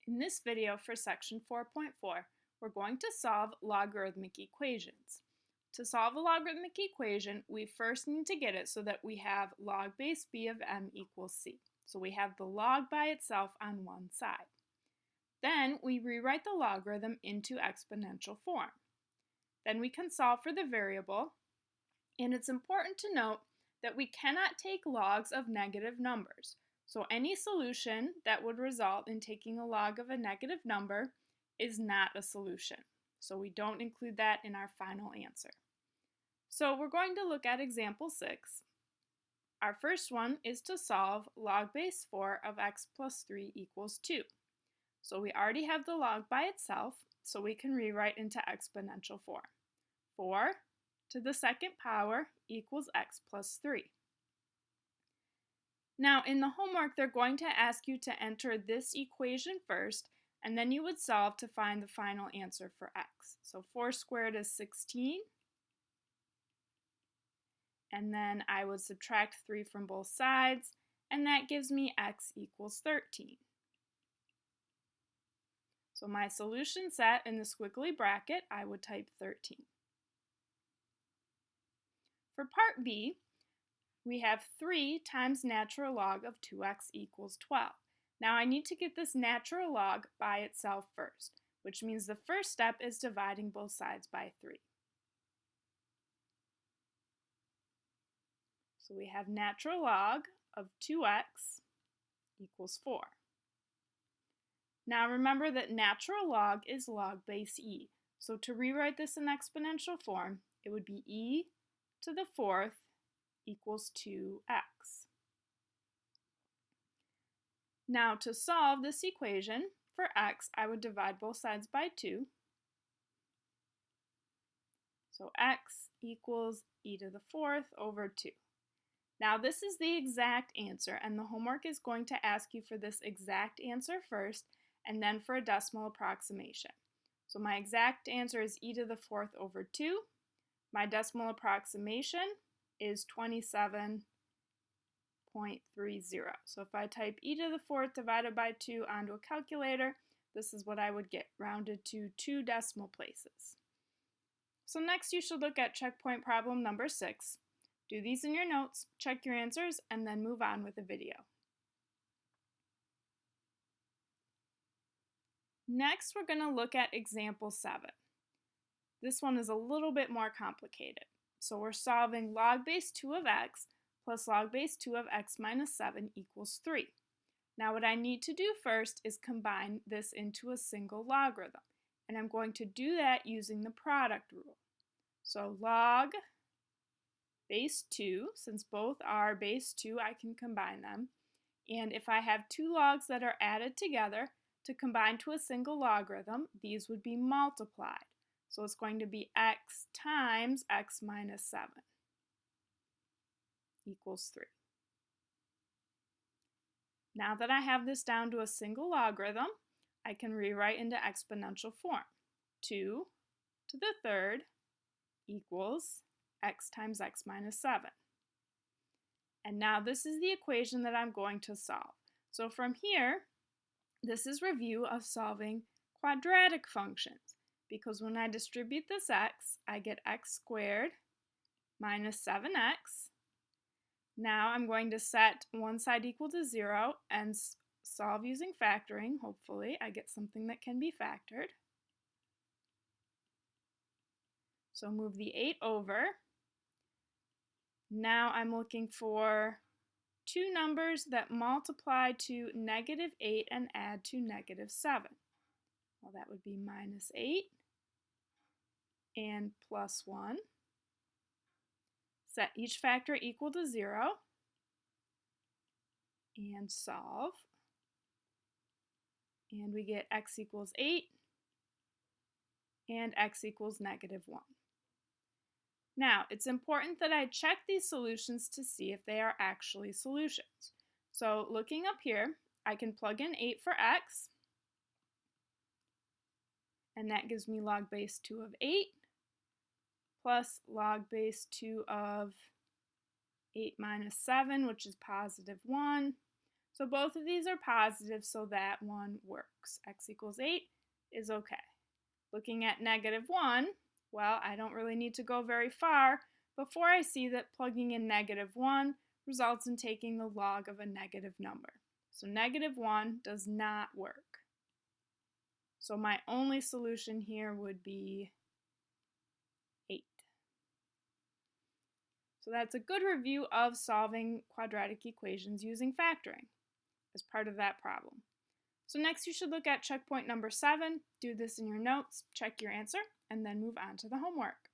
In this video for section 4.4, we're going to solve logarithmic equations. To solve a logarithmic equation, we first need to get it so that we have log base b of m equals c. So we have the log by itself on one side. Then we rewrite the logarithm into exponential form. Then we can solve for the variable, and it's important to note that we cannot take logs of negative numbers. So any solution that would result in taking a log of a negative number is not a solution. So we don't include that in our final answer. So we're going to look at example 6. Our first one is to solve log base 4 of x plus 3 equals 2. So we already have the log by itself, so we can rewrite into exponential form. 4 to the second power equals x plus 3. Now in the homework, they're going to ask you to enter this equation first, and then you would solve to find the final answer for x. So 4 squared is 16, and then I would subtract 3 from both sides, and that gives me x equals 13. So my solution set in the squiggly bracket, I would type 13. For part B, we have 3 times natural log of 2x equals 12. Now I need to get this natural log by itself first, which means the first step is dividing both sides by 3. So we have natural log of 2x equals 4. Now remember that natural log is log base e. So to rewrite this in exponential form, it would be e to the 4th equals 2x. Now to solve this equation for x, I would divide both sides by 2. So x equals e to the 4th over 2. Now this is the exact answer, and the homework is going to ask you for this exact answer first, and then for a decimal approximation. So my exact answer is e to the 4th over 2. My decimal approximation is 27.30. So if I type e to the 4th divided by 2 onto a calculator, this is what I would get, rounded to 2 decimal places. So next you should look at checkpoint problem number 6. Do these in your notes, check your answers, and then move on with the video. Next, we're going to look at example 7. This one is a little bit more complicated. So we're solving log base 2 of x plus log base 2 of x minus 7 equals 3. Now what I need to do first is combine this into a single logarithm. And I'm going to do that using the product rule. So log base 2, since both are base 2, I can combine them. And if I have two logs that are added together to combine to a single logarithm, these would be multiplied. So it's going to be x times x minus 7 equals 3. Now that I have this down to a single logarithm, I can rewrite into exponential form. 2 to the 3rd equals x times x minus 7. And now this is the equation that I'm going to solve. So from here, this is review of solving quadratic functions. Because when I distribute this x, I get x squared minus 7x. Now I'm going to set one side equal to 0 and solve using factoring. Hopefully I get something that can be factored. So move the 8 over. Now I'm looking for two numbers that multiply to negative 8 and add to negative 7. Well, that would be minus 8 and plus 1. Set each factor equal to 0 and solve. And we get x equals 8 and x equals negative 1. Now, it's important that I check these solutions to see if they are actually solutions. So looking up here, I can plug in 8 for x, and that gives me log base 2 of 8 plus log base 2 of 8 minus 7, which is positive 1. So both of these are positive, so that one works. X equals 8 is okay. Looking at -1, well, I don't really need to go very far before I see that plugging in -1 results in taking the log of a negative number. So -1 does not work. So my only solution here would be 8. So that's a good review of solving quadratic equations using factoring as part of that problem. So next you should look at checkpoint number 7, do this in your notes, check your answer, and then move on to the homework.